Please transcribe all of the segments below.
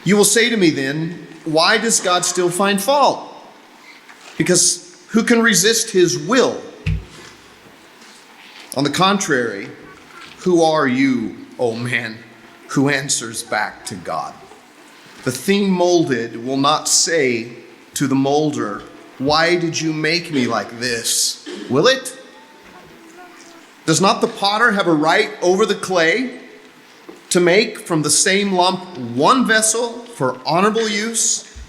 You will say to me then, why does God still find fault? Because who can resist his will? On the contrary, who are you, O man, who answers back to God? The thing molded will not say to the molder, why did you make me like this? Will it? Does not the potter have a right over the clay to make from the same lump one vessel for honorable use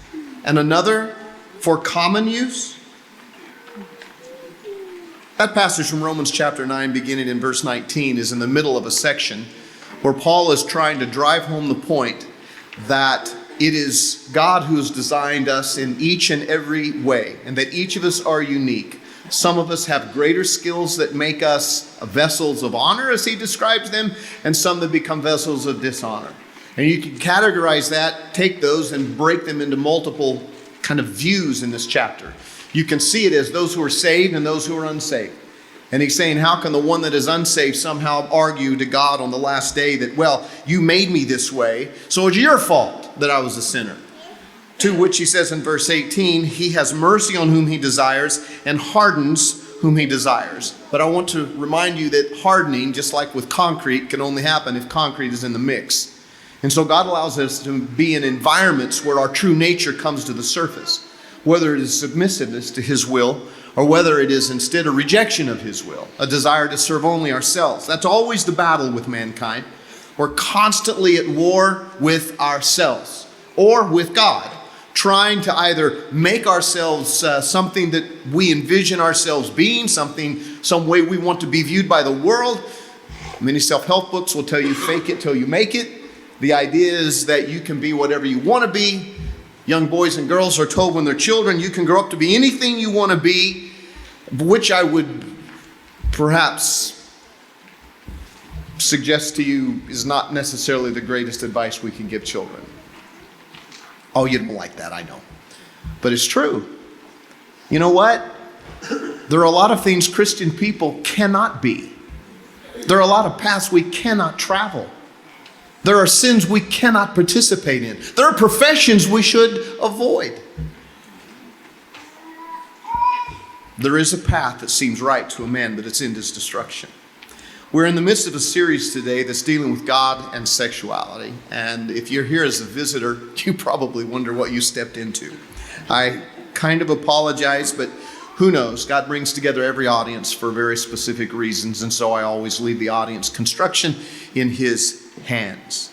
and another for common use? That passage from Romans chapter 9, beginning in verse 19, is in the middle of a section where Paul is trying to drive home the point that it is God who has designed us in each and every way, and that each of us are unique. Some of us have greater skills that make us vessels of honor, as he describes them, and some that become vessels of dishonor. And you can categorize that, take those, and break them into multiple kind of views in this chapter. You can see it as those who are saved and those who are unsaved. And he's saying, how can the one that is unsaved somehow argue to God on the last day that, well, you made me this way, so it's your fault that I was a sinner? To which he says in verse 18, he has mercy on whom he desires and hardens whom he desires. But I want to remind you that hardening, just like with concrete, can only happen if concrete is in the mix. And so God allows us to be in environments where our true nature comes to the surface, whether it is submissiveness to his will or whether it is instead a rejection of his will, a desire to serve only ourselves. That's always the battle with mankind. We're constantly at war with ourselves or with God, trying to either make ourselves something that we envision ourselves being, some way we want to be viewed by the world. Many self-help books will tell you fake it till you make it. The idea is that you can be whatever you want to be. Young boys and girls are told when they're children, you can grow up to be anything you want to be, which I would perhaps suggest to you is not necessarily the greatest advice we can give children. Oh, you don't like that, I know. But it's true. You know what? There are a lot of things Christian people cannot be. There are a lot of paths we cannot travel. There are sins we cannot participate in. There are professions we should avoid. There is a path that seems right to a man, but it's in his destruction. We're in the midst of a series today that's dealing with God and sexuality. And if you're here as a visitor, you probably wonder what you stepped into. I kind of apologize, but who knows? God brings together every audience for very specific reasons. And so I always leave the audience construction in his hands.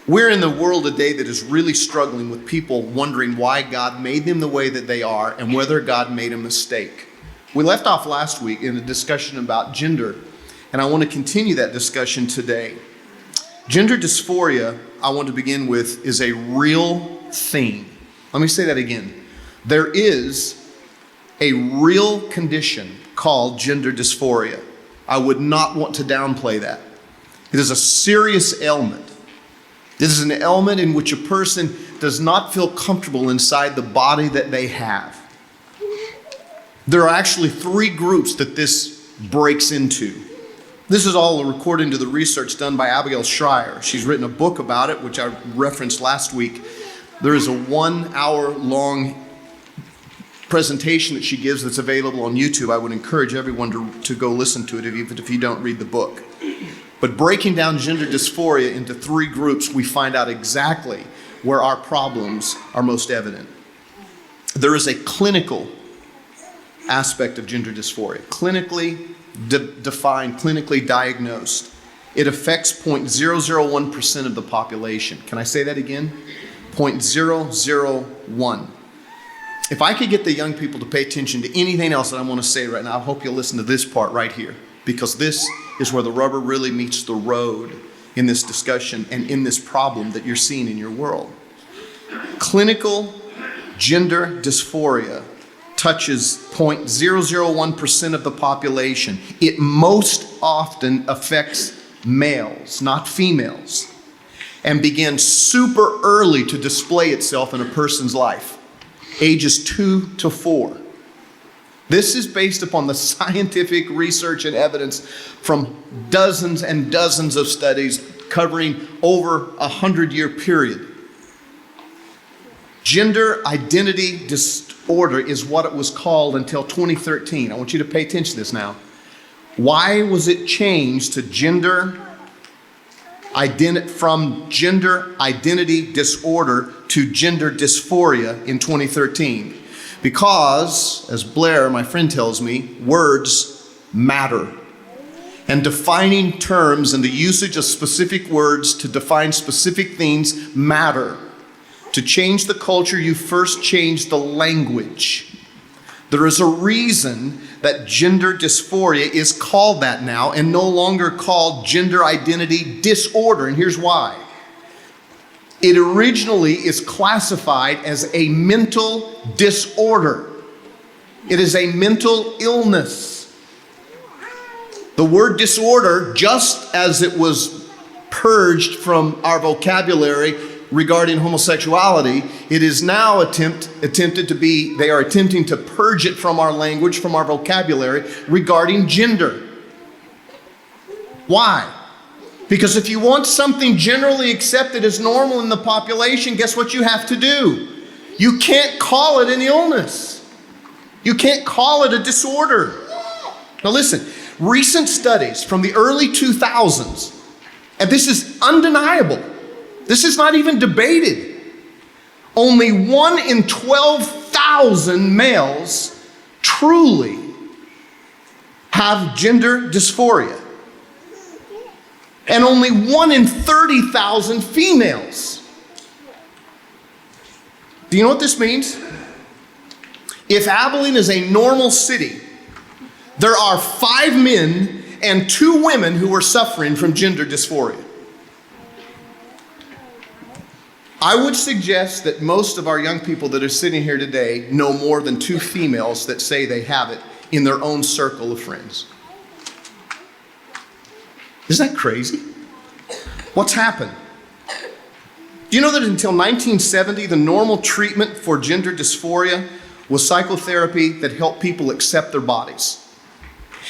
We're in the world today that is really struggling with people wondering why God made them the way that they are and whether God made a mistake. We left off last week in a discussion about gender, and I want to continue that discussion today. Gender dysphoria, I want to begin with, is a real thing. Let me say that again. There is a real condition called gender dysphoria. I would not want to downplay that. It is a serious ailment. This is an ailment in which a person does not feel comfortable inside the body that they have. There are actually 3 groups that this breaks into. This is all according to the research done by Abigail Schreier. She's written a book about it, which I referenced last week. There is a 1-hour-long presentation that she gives that's available on YouTube. I would encourage everyone to go listen to it, even if you don't read the book. But breaking down gender dysphoria into 3 groups, we find out exactly where our problems are most evident. There is a clinical aspect of gender dysphoria, clinically defined, clinically diagnosed. It affects 0.001% of the population. Can I say that again? 0.001. If I could get the young people to pay attention to anything else that I want to say right now, I hope you'll listen to this part right here, because this is where the rubber really meets the road in this discussion and in this problem that you're seeing in your world. Clinical gender dysphoria touches 0.001% of the population. It most often affects males, not females, and begins super early to display itself in a person's life, ages 2 to 4. This is based upon the scientific research and evidence from dozens and dozens of studies covering over a 100-year period. Gender identity disorder is what it was called until 2013. I want you to pay attention to this now. Why was it changed to from gender identity disorder to gender dysphoria in 2013? Because, as Blair, my friend, tells me, words matter. And defining terms and the usage of specific words to define specific things matter. To change the culture, you first change the language. There is a reason that gender dysphoria is called that now and no longer called gender identity disorder. And here's why. It originally is classified as a mental disorder. It is a mental illness. The word disorder, just as it was purged from our vocabulary regarding homosexuality, it is now they are attempting to purge it from our language, from our vocabulary regarding gender. Why? Because if you want something generally accepted as normal in the population, guess what you have to do? You can't call it an illness. You can't call it a disorder. Now listen, recent studies from the early 2000s, and this is undeniable. This is not even debated. Only 1 in 12,000 males truly have gender dysphoria. And only 1 in 30,000 females. Do you know what this means? If Abilene is a normal city, there are 5 men and 2 women who are suffering from gender dysphoria. I would suggest that most of our young people that are sitting here today know more than 2 females that say they have it in their own circle of friends. Isn't that crazy? What's happened? Do you know that until 1970, the normal treatment for gender dysphoria was psychotherapy that helped people accept their bodies?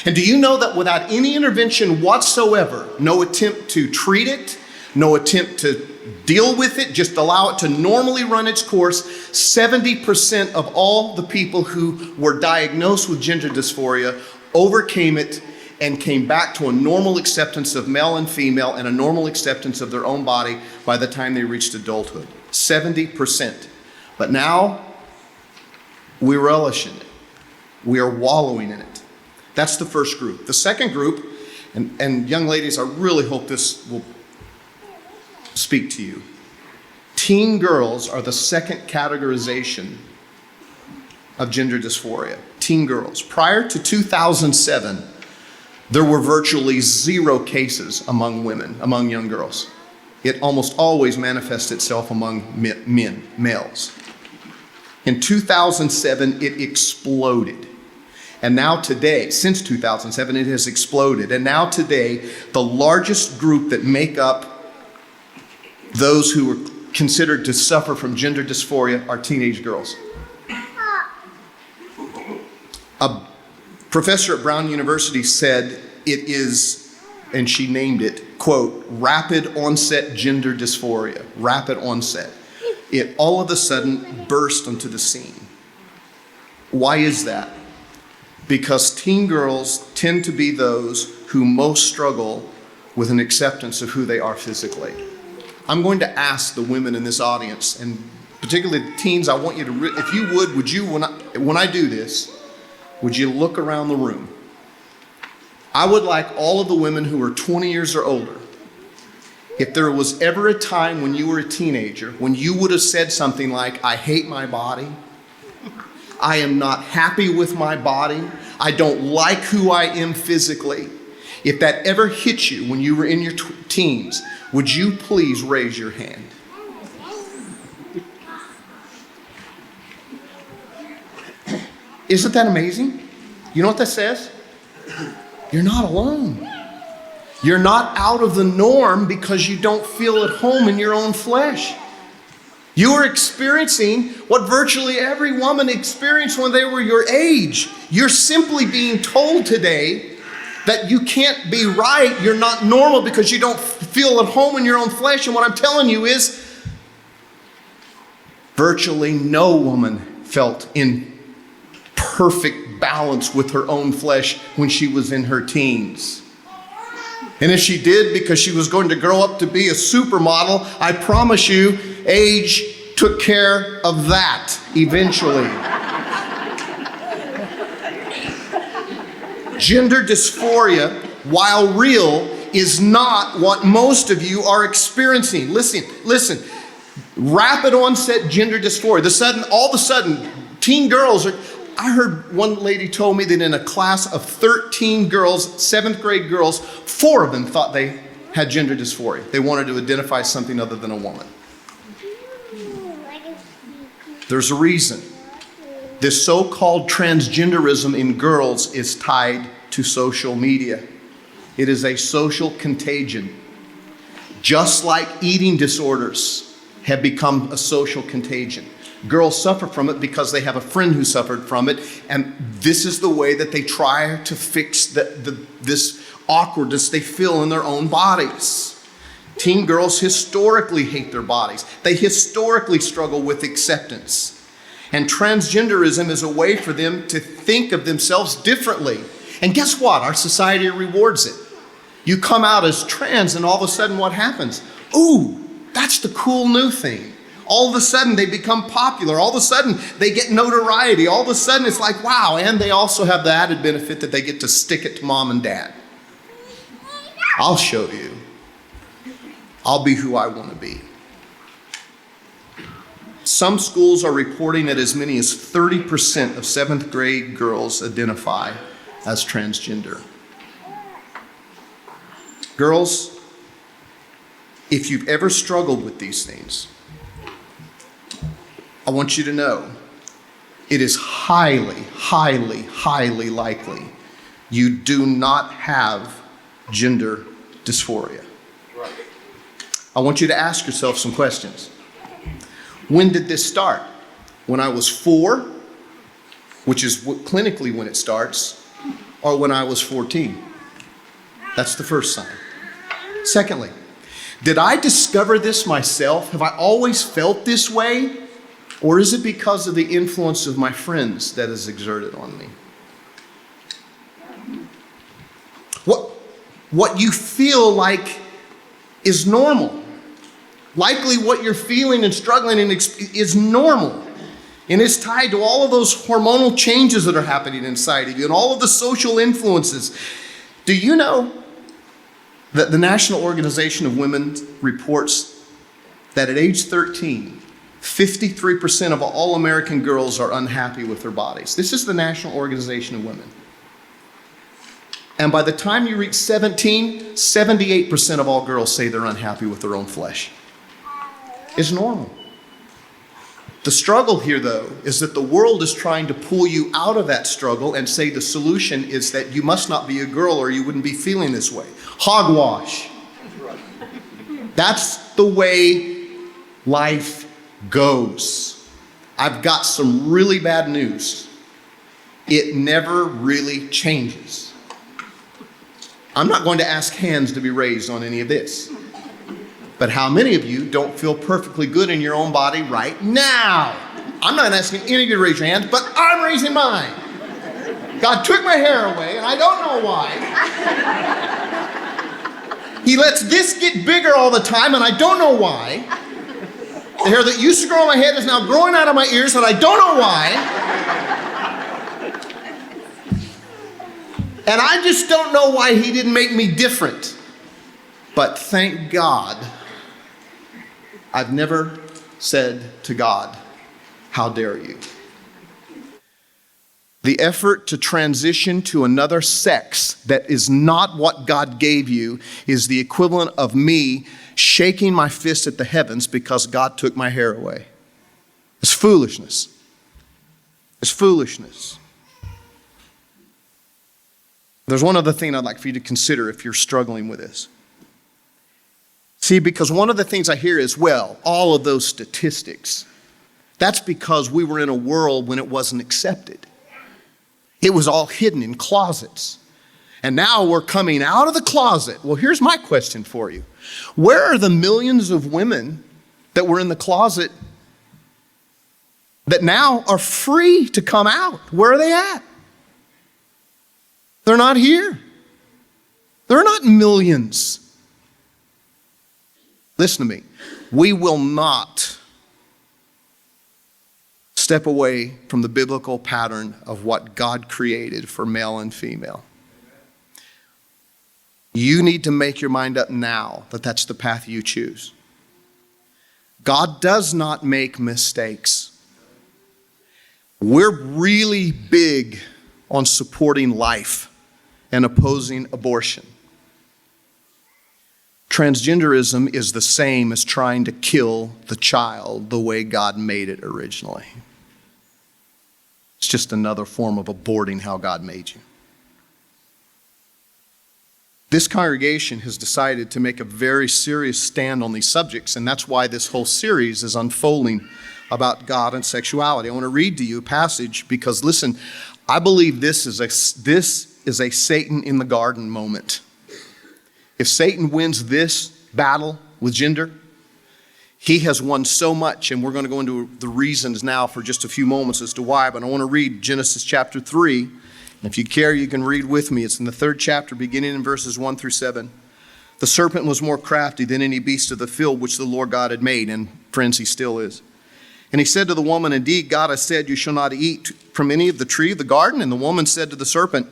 And do you know that without any intervention whatsoever, no attempt to treat it, no attempt to deal with it, just allow it to normally run its course, 70% of all the people who were diagnosed with gender dysphoria overcame it and came back to a normal acceptance of male and female and a normal acceptance of their own body by the time they reached adulthood. 70%. But now, we relish in it. We are wallowing in it. That's the first group. The second group, and young ladies, I really hope this will speak to you. Teen girls are the second categorization of gender dysphoria. Teen girls. Prior to 2007, there were virtually 0 cases among women, among young girls. It almost always manifests itself among males. In 2007, it exploded. And now today, since 2007, it has exploded. And now today, the largest group that make up those who were considered to suffer from gender dysphoria are teenage girls. A professor at Brown University said it is, and she named it, quote, rapid onset gender dysphoria. Rapid onset. It all of a sudden burst onto the scene. Why is that? Because teen girls tend to be those who most struggle with an acceptance of who they are physically. I'm going to ask the women in this audience, and particularly the teens, I want you to, if you would you, when I do this, would you look around the room? I would like all of the women who are 20 years or older, if there was ever a time when you were a teenager, when you would have said something like, I hate my body, I am not happy with my body, I don't like who I am physically. If that ever hit you when you were in your teens, would you please raise your hand? Isn't that amazing? You know what that says? You're not alone. You're not out of the norm because you don't feel at home in your own flesh. You are experiencing what virtually every woman experienced when they were your age. You're simply being told today that you can't be right, you're not normal because you don't feel at home in your own flesh. And what I'm telling you is, Virtually no woman felt in perfect balance with her own flesh when she was in her teens. And if she did, because she was going to grow up to be a supermodel, I promise you, age took care of that eventually. Gender dysphoria, while real, is not what most of you are experiencing. Listen. Rapid onset gender dysphoria. All of a sudden, teen girls are... I heard one lady told me that in a class of 13 girls, 7th grade girls, 4 of them thought they had gender dysphoria. They wanted to identify something other than a woman. There's a reason. This so-called transgenderism in girls is tied to social media. It is a social contagion. Just like eating disorders have become a social contagion. Girls suffer from it because they have a friend who suffered from it, and this is the way that they try to fix this awkwardness they feel in their own bodies. Teen girls historically hate their bodies. They historically struggle with acceptance. And transgenderism is a way for them to think of themselves differently. And guess what? Our society rewards it. You come out as trans, and all of a sudden what happens? Ooh, that's the cool new thing. All of a sudden they become popular. All of a sudden they get notoriety. All of a sudden it's like, wow. And they also have the added benefit that they get to stick it to mom and dad. I'll show you. I'll be who I want to be. Some schools are reporting that as many as 30% of 7th grade girls identify as transgender. Girls, if you've ever struggled with these things, I want you to know it is highly, highly, highly likely you do not have gender dysphoria. I want you to ask yourself some questions. When did this start? When I was 4, which is clinically when it starts, or when I was 14? That's the first sign. Secondly, did I discover this myself? Have I always felt this way? Or is it because of the influence of my friends that is exerted on me? What you feel like is normal. Likely what you're feeling and struggling in is normal. And it's tied to all of those hormonal changes that are happening inside of you and all of the social influences. Do you know that the National Organization of Women reports that at age 13, 53% of all American girls are unhappy with their bodies? This is the National Organization of Women. And by the time you reach 17, 78% of all girls say they're unhappy with their own flesh. It's normal. The struggle here, though, is that the world is trying to pull you out of that struggle and say the solution is that you must not be a girl or you wouldn't be feeling this way. Hogwash. That's the way life goes. I've got some really bad news. It never really changes. I'm not going to ask hands to be raised on any of this. But how many of you don't feel perfectly good in your own body right now? I'm not asking any of you to raise your hands, but I'm raising mine. God took my hair away, and I don't know why. He lets this get bigger all the time, and I don't know why. The hair that used to grow on my head is now growing out of my ears, and I don't know why. And I just don't know why he didn't make me different. But thank God, I've never said to God, how dare you? The effort to transition to another sex that is not what God gave you is the equivalent of me shaking my fist at the heavens because God took my hair away. It's foolishness. It's foolishness. There's one other thing I'd like for you to consider if you're struggling with this. See, because one of the things I hear is, well, all of those statistics, that's because we were in a world when it wasn't accepted. It was all hidden in closets. And now we're coming out of the closet. Well, here's my question for you. Where are the millions of women that were in the closet that now are free to come out. Where are they at? They're not here. They're not millions. Listen to me. We will not step away from the biblical pattern of what God created for male and female. You need to make your mind up now that that's the path you choose. God does not make mistakes. We're really big on supporting life and opposing abortion. Transgenderism is the same as trying to kill the child the way God made it originally. It's just another form of aborting how God made you. This congregation has decided to make a very serious stand on these subjects, and that's why this whole series is unfolding about God and sexuality. I want to read to you a passage because, listen, I believe this is a Satan in the garden moment. If Satan wins this battle with gender, he has won so much, and we're going to go into the reasons now for just a few moments as to why, but I want to read Genesis chapter 3. And if you care, you can read with me. It's in the 3rd chapter, beginning in verses 1 through 7. The serpent was more crafty than any beast of the field which the Lord God had made, and friends, he still is. And he said to the woman, indeed, God has said, you shall not eat from any of the tree of the garden. And the woman said to the serpent,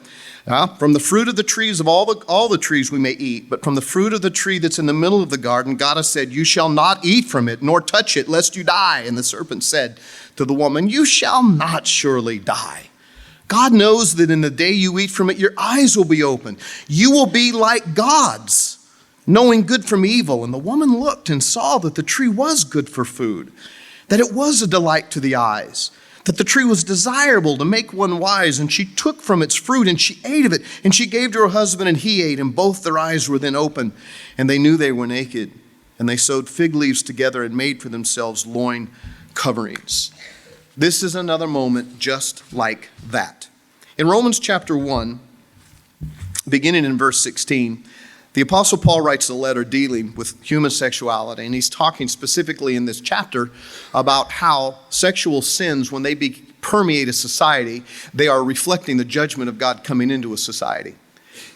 from the fruit of the trees of all the trees we may eat, but from the fruit of the tree that's in the middle of the garden, God has said, you shall not eat from it, nor touch it, lest you die. And the serpent said to the woman, you shall not surely die. God knows that in the day you eat from it, your eyes will be opened. You will be like gods, knowing good from evil. And the woman looked and saw that the tree was good for food, that it was a delight to the eyes, that the tree was desirable to make one wise. And she took from its fruit and she ate of it, and she gave to her husband and he ate, and both their eyes were then open, and they knew they were naked. And they sewed fig leaves together and made for themselves loin coverings. This is another moment just like that. In Romans chapter 1, beginning in verse 16, the Apostle Paul writes a letter dealing with human sexuality, and he's talking specifically in this chapter about how sexual sins, when they permeate a society, they are reflecting the judgment of God coming into a society.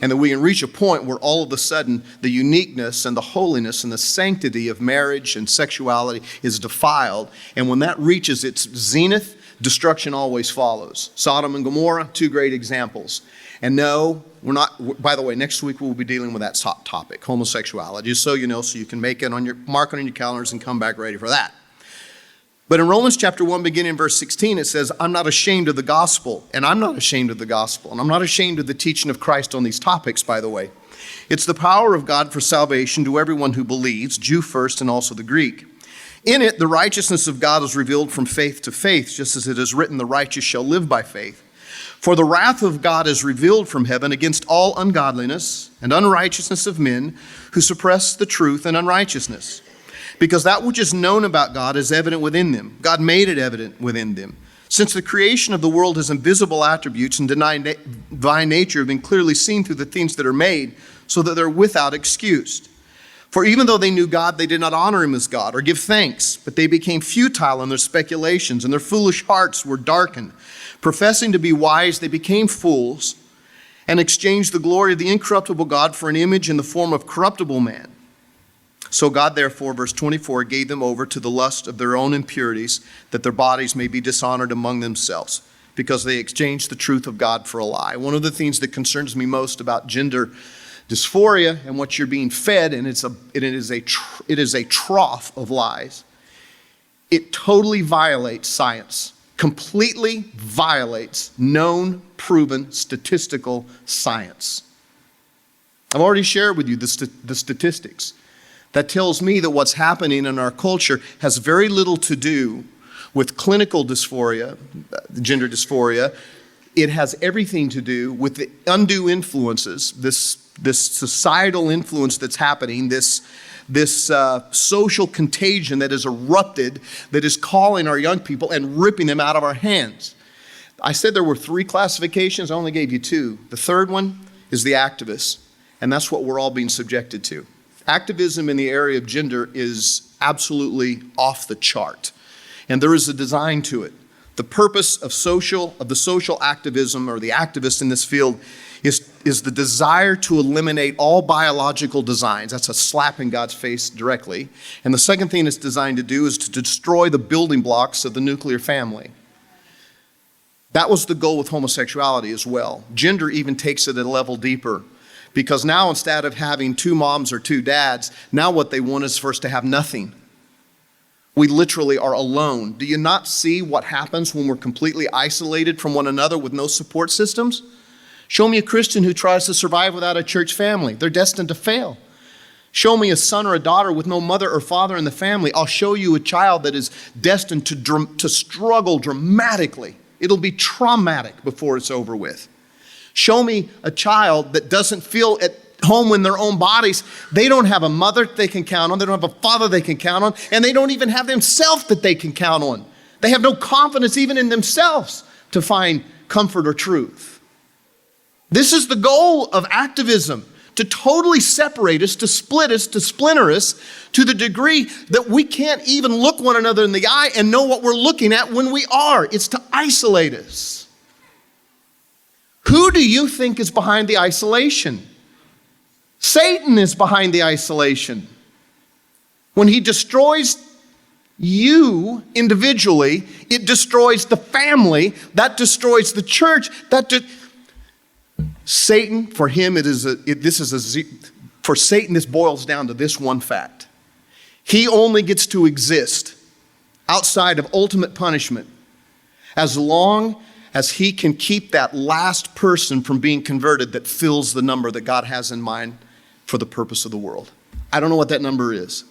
And that we can reach a point where all of a sudden the uniqueness and the holiness and the sanctity of marriage and sexuality is defiled. And when that reaches its zenith, destruction always follows. Sodom and Gomorrah, 2 great examples. And no, we're not, by the way, next week we'll be dealing with that topic, homosexuality, just so you know, so you can make it on your, mark it on your calendars and come back ready for that. But in Romans chapter 1, beginning in verse 16, it says, I'm not ashamed of the gospel, and I'm not ashamed of the gospel, and I'm not ashamed of the teaching of Christ on these topics, by the way. It's the power of God for salvation to everyone who believes, Jew first and also the Greek. In it, the righteousness of God is revealed from faith to faith, just as it is written, the righteous shall live by faith. For the wrath of God is revealed from heaven against all ungodliness and unrighteousness of men who suppress the truth in unrighteousness. Because that which is known about God is evident within them. God made it evident within them. Since the creation of the world, his invisible attributes and divine nature have been clearly seen through the things that are made, so that they're without excuse. For even though they knew God, they did not honor him as God or give thanks, but they became futile in their speculations, and their foolish hearts were darkened. Professing to be wise, they became fools and exchanged the glory of the incorruptible God for an image in the form of corruptible man. So God, therefore, verse 24, gave them over to the lust of their own impurities, that their bodies may be dishonored among themselves, because they exchanged the truth of God for a lie. One of the things that concerns me most about gender dysphoria and what you're being fed, and it is a trough of lies. It totally violates science, completely violates known, proven, statistical science. I've already shared with you the statistics. That tells me that what's happening in our culture has very little to do with clinical dysphoria, gender dysphoria. It has everything to do with the undue influences, this societal influence that's happening, this social contagion that has erupted, that is calling our young people and ripping them out of our hands. I said there were 3 classifications. I only gave you 2. The third one is the activists, and that's what we're all being subjected to. Activism in the area of gender is absolutely off the chart, and there is a design to it. The purpose of the social activism or the activist in this field is the desire to eliminate all biological designs. That's a slap in God's face directly. And the second thing it's designed to do is to destroy the building blocks of the nuclear family. That was the goal with homosexuality as well. Gender even takes it a level deeper, because now instead of having two moms or two dads, now what they want is for us to have nothing. We literally are alone. Do you not see what happens when we're completely isolated from one another with no support systems? Show me a Christian who tries to survive without a church family. They're destined to fail. Show me a son or a daughter with no mother or father in the family. I'll show you a child that is destined to struggle dramatically. It'll be traumatic before it's over with. Show me a child that doesn't feel at home in their own bodies. They don't have a mother they can count on. They don't have a father they can count on. And they don't even have themselves that they can count on. They have no confidence even in themselves to find comfort or truth. This is the goal of activism, to totally separate us, to split us, to splinter us, to the degree that we can't even look one another in the eye and know what we're looking at when we are. It's to isolate us. Who do you think is behind the isolation? Satan is behind the isolation. When he destroys you individually, it destroys the family, that destroys the church, Satan, for him, for Satan, this boils down to this one fact. He only gets to exist outside of ultimate punishment as long as he can keep that last person from being converted that fills the number that God has in mind for the purpose of the world. I don't know what that number is,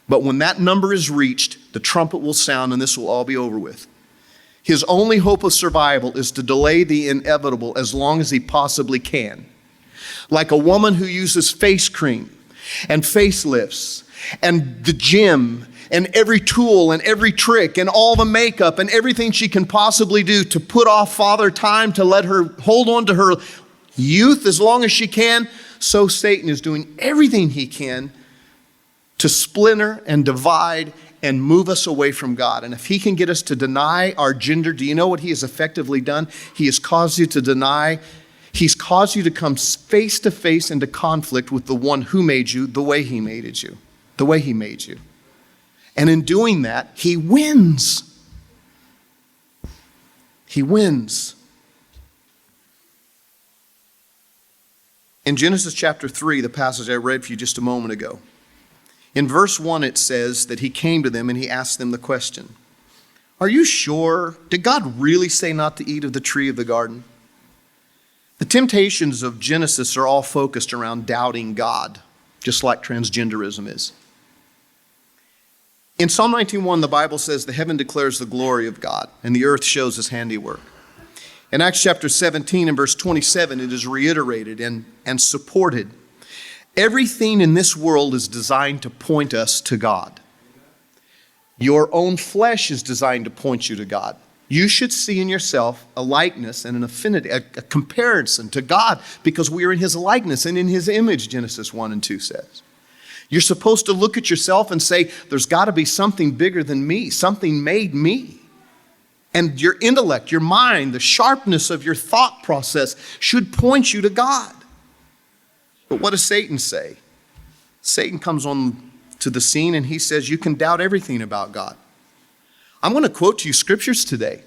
but when that number is reached, the trumpet will sound and this will all be over with. His only hope of survival is to delay the inevitable as long as he possibly can. Like a woman who uses face cream and facelifts and the gym and every tool and every trick and all the makeup and everything she can possibly do to put off father time, to let her hold on to her youth as long as she can, so Satan is doing everything he can to splinter and divide and move us away from God. And if he can get us to deny our gender, do you know what he has effectively done? He has caused you to deny. He's caused you to come face to face into conflict with the one who made you the way he made you. The way he made you. And in doing that, he wins. He wins. In Genesis chapter 3, the passage I read for you just a moment ago, in verse 1 it says that he came to them and he asked them the question, "Are you sure? Did God really say not to eat of the tree of the garden?" The temptations of Genesis are all focused around doubting God, just like transgenderism is. In Psalm 19:1, the Bible says, "The heaven declares the glory of God, and the earth shows his handiwork." In Acts chapter 17 and verse 27, it is reiterated and supported. Everything in this world is designed to point us to God. Your own flesh is designed to point you to God. You should see in yourself a likeness and an affinity, a comparison to God, because we are in his likeness and in his image, Genesis 1 and 2 says. You're supposed to look at yourself and say, there's got to be something bigger than me. Something made me. And your intellect, your mind, the sharpness of your thought process should point you to God. But what does Satan say? Satan comes on to the scene and he says, you can doubt everything about God. I'm going to quote to you scriptures today.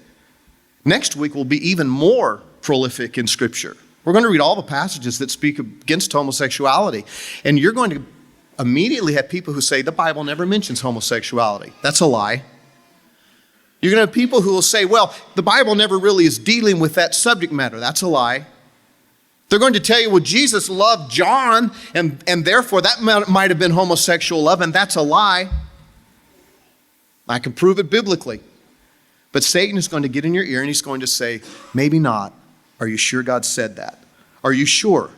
Next week will be even more prolific in scripture. We're going to read all the passages that speak against homosexuality. And you're going to immediately have people who say the Bible never mentions homosexuality. That's a lie. You're going to have people who will say, well, the Bible never really is dealing with that subject matter. That's a lie. They're going to tell you, well, Jesus loved John, and therefore that might have been homosexual love, and that's a lie. I can prove it biblically. But Satan is going to get in your ear and he's going to say, maybe not. Are you sure God said that? Are you sure?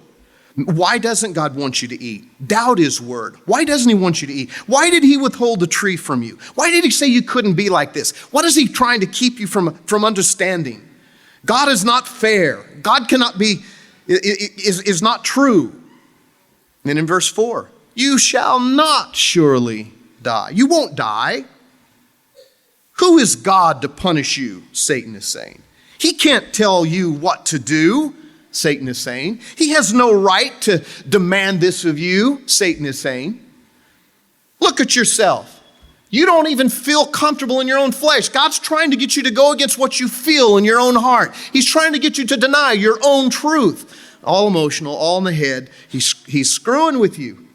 Why doesn't God want you to eat? Doubt his word. Why doesn't he want you to eat? Why did he withhold the tree from you? Why did he say you couldn't be like this? What is he trying to keep you from understanding? God is not fair. God cannot be, is not true. And then in verse 4, you shall not surely die. You won't die. Who is God to punish you? Satan is saying. He can't tell you what to do, Satan is saying. He has no right to demand this of you, Satan is saying. Look at yourself. You don't even feel comfortable in your own flesh. God's trying to get you to go against what you feel in your own heart. He's trying to get you to deny your own truth. All emotional, all in the head. He's screwing with you,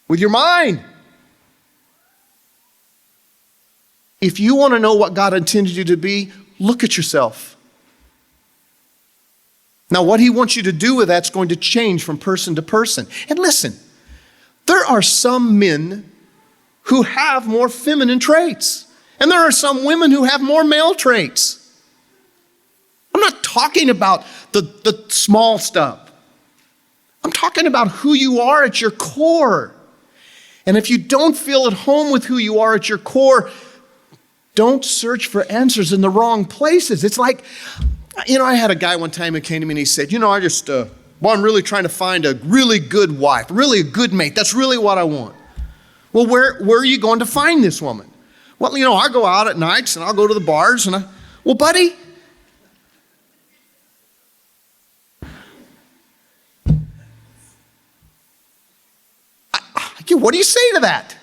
with your mind. If you want to know what God intended you to be, look at yourself. Now, what he wants you to do with that's going to change from person to person. And listen, there are some men who have more feminine traits, and there are some women who have more male traits. I'm not talking about the small stuff. I'm talking about who you are at your core. And if you don't feel at home with who you are at your core, don't search for answers in the wrong places. It's like, I had a guy one time who came to me and he said, I'm really trying to find a really good wife, really a good mate. That's really what I want. Well, where are you going to find this woman? Well, I go out at nights and I'll go to the bars well, buddy, what do you say to that?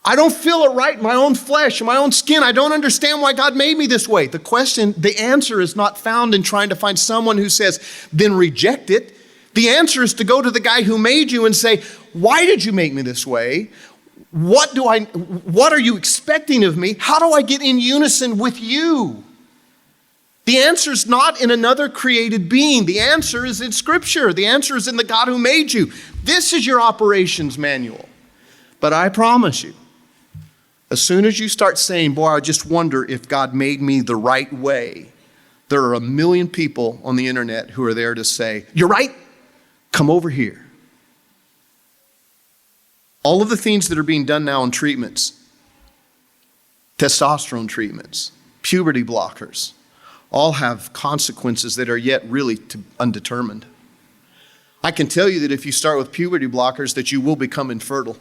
I don't feel it right in my own flesh, in my own skin. I don't understand why God made me this way. The answer is not found in trying to find someone who says, then reject it. The answer is to go to the guy who made you and say, why did you make me this way? What are you expecting of me? How do I get in unison with you? The answer is not in another created being. The answer is in Scripture. The answer is in the God who made you. This is your operations manual. But I promise you, as soon as you start saying, boy, I just wonder if God made me the right way, there are 1 million people on the internet who are there to say, you're right, come over here. All of the things that are being done now in treatments, testosterone treatments, puberty blockers, all have consequences that are yet really undetermined. I can tell you that if you start with puberty blockers, that you will become infertile.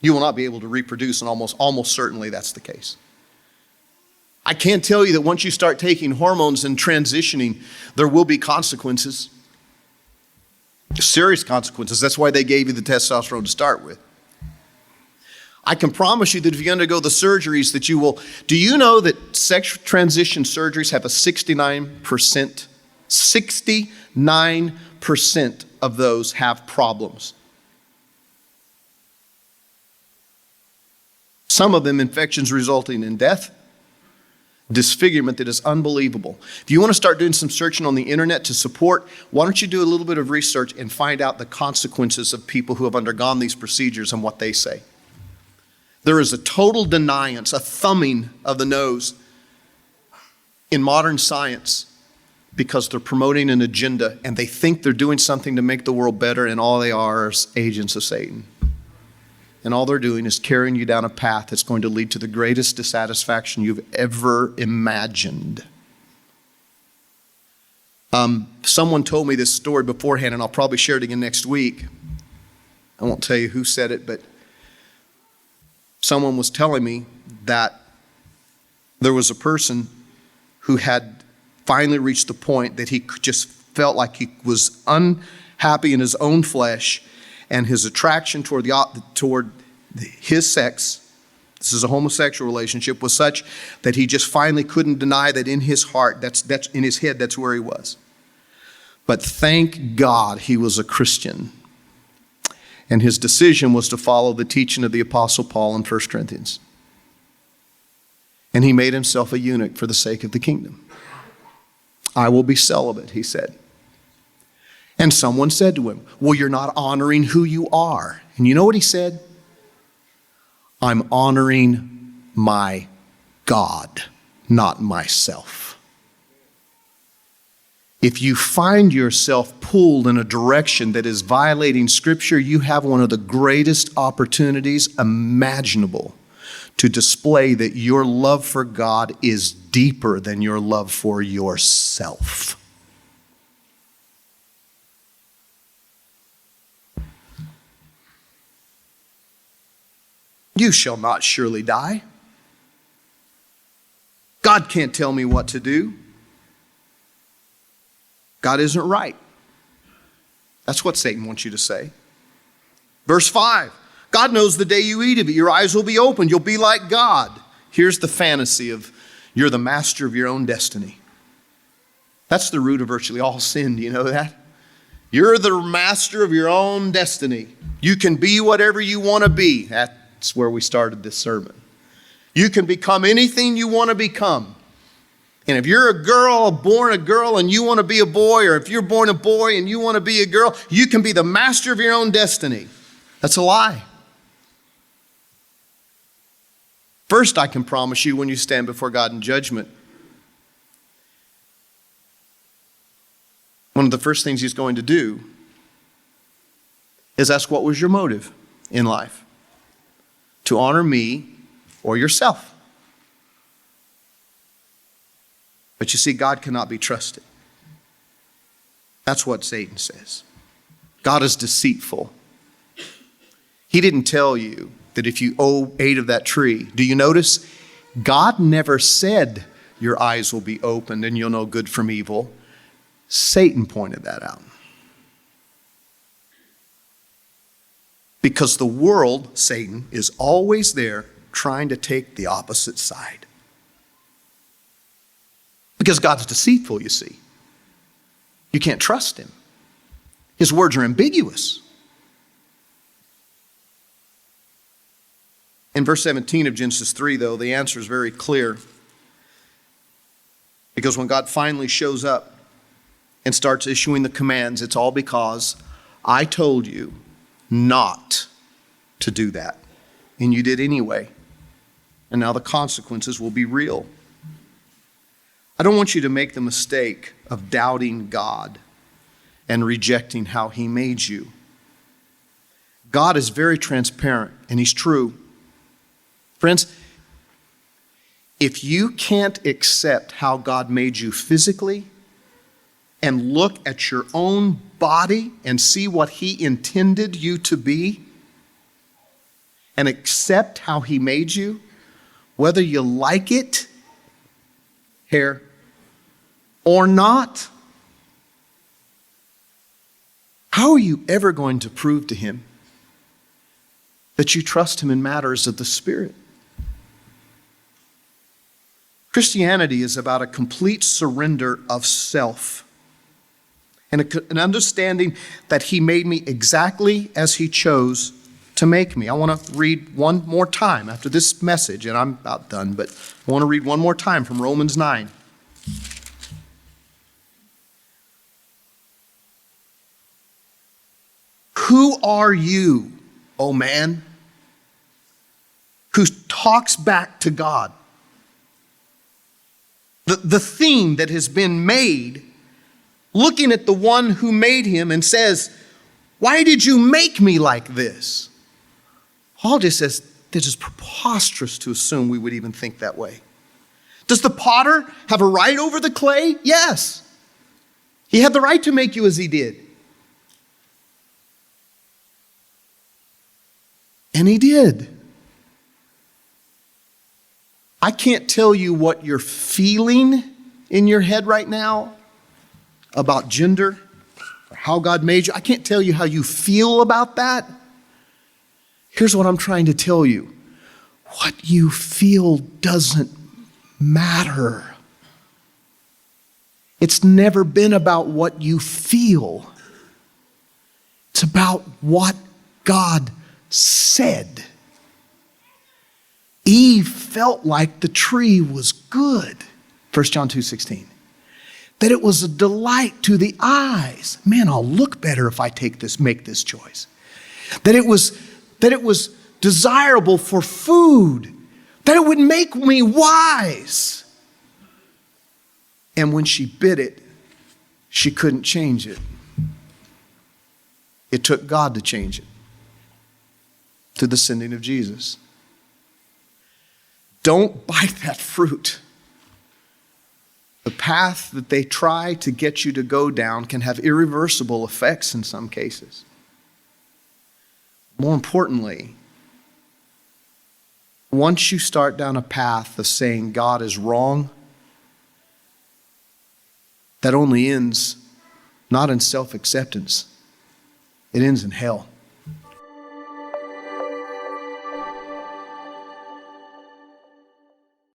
You will not be able to reproduce, and almost certainly that's the case. I can tell you that once you start taking hormones and transitioning, there will be consequences. Serious consequences. That's why they gave you the testosterone to start with. I can promise you that if you undergo the surgeries that you will. Do you know that sex transition surgeries have a 69% of those have problems? Some of them infections resulting in death, disfigurement that is unbelievable. If you want to start doing some searching on the internet to support, why don't you do a little bit of research and find out the consequences of people who have undergone these procedures and what they say. There is a total deniance, a thumbing of the nose in modern science because they're promoting an agenda and they think they're doing something to make the world better, and all they are is agents of Satan. And all they're doing is carrying you down a path that's going to lead to the greatest dissatisfaction you've ever imagined. Someone told me this story beforehand, and I'll probably share it again next week. I won't tell you who said it, but someone was telling me that there was a person who had finally reached the point that he just felt like he was unhappy in his own flesh, and his attraction toward his sex, this is a homosexual relationship, was such that he just finally couldn't deny that in his heart, that's in his head, that's where he was. But thank God he was a Christian. And his decision was to follow the teaching of the Apostle Paul in 1 Corinthians. And he made himself a eunuch for the sake of the kingdom. I will be celibate, he said. And someone said to him, well, you're not honoring who you are. And you know what he said? I'm honoring my God, not myself. If you find yourself pulled in a direction that is violating Scripture, you have one of the greatest opportunities imaginable to display that your love for God is deeper than your love for yourself. You shall not surely die. God can't tell me what to do. God isn't right. That's what Satan wants you to say. Verse 5, God knows the day you eat of it, your eyes will be opened. You'll be like God. Here's the fantasy of you're the master of your own destiny. That's the root of virtually all sin. Do you know that? You're the master of your own destiny. You can be whatever you want to be. That's where we started this sermon. You can become anything you want to become. And if you're a girl, born a girl, and you want to be a boy, or if you're born a boy and you want to be a girl, you can be the master of your own destiny. That's a lie. First, I can promise you when you stand before God in judgment, one of the first things He's going to do is ask, what was your motive in life? To honor me or yourself? But you see, God cannot be trusted. That's what Satan says. God is deceitful. He didn't tell you that if you ate of that tree, do you notice? God never said your eyes will be opened and you'll know good from evil. Satan pointed that out. Because the world, Satan, is always there trying to take the opposite side. Because God's deceitful, you see. You can't trust Him. His words are ambiguous. In verse 17 of Genesis 3, though, the answer is very clear. Because when God finally shows up and starts issuing the commands, it's all because I told you not to do that. And you did anyway. And now the consequences will be real. I don't want you to make the mistake of doubting God and rejecting how He made you. God is very transparent and He's true. Friends, if you can't accept how God made you physically and look at your own body and see what He intended you to be and accept how He made you, whether you like it, hair, or not, how are you ever going to prove to Him that you trust Him in matters of the Spirit? Christianity is about a complete surrender of self and an understanding that He made me exactly as He chose to make me. I want to read one more time after this message, and I'm about done, but I want to read one more time from Romans 9. Who are you, O man, who talks back to God? The thing that has been made, looking at the one who made him and says, why did you make me like this? Paul just says, this is preposterous to assume we would even think that way. Does the potter have a right over the clay? Yes. He had the right to make you as he did. And he did. I can't tell you what you're feeling in your head right now about gender or how God made you. I can't tell you how you feel about that. Here's what I'm trying to tell you. What you feel doesn't matter. It's never been about what you feel. It's about what God said. Eve felt like the tree was good. 1 John 2:16. That it was a delight to the eyes. Man, I'll look better if I make this choice. That it was desirable for food. That it would make me wise. And when she bit it, she couldn't change it. It took God to change it. To the sending of Jesus. Don't bite that fruit. The path that they try to get you to go down can have irreversible effects in some cases. More importantly, once you start down a path of saying God is wrong, that only ends not in self-acceptance. It ends in hell.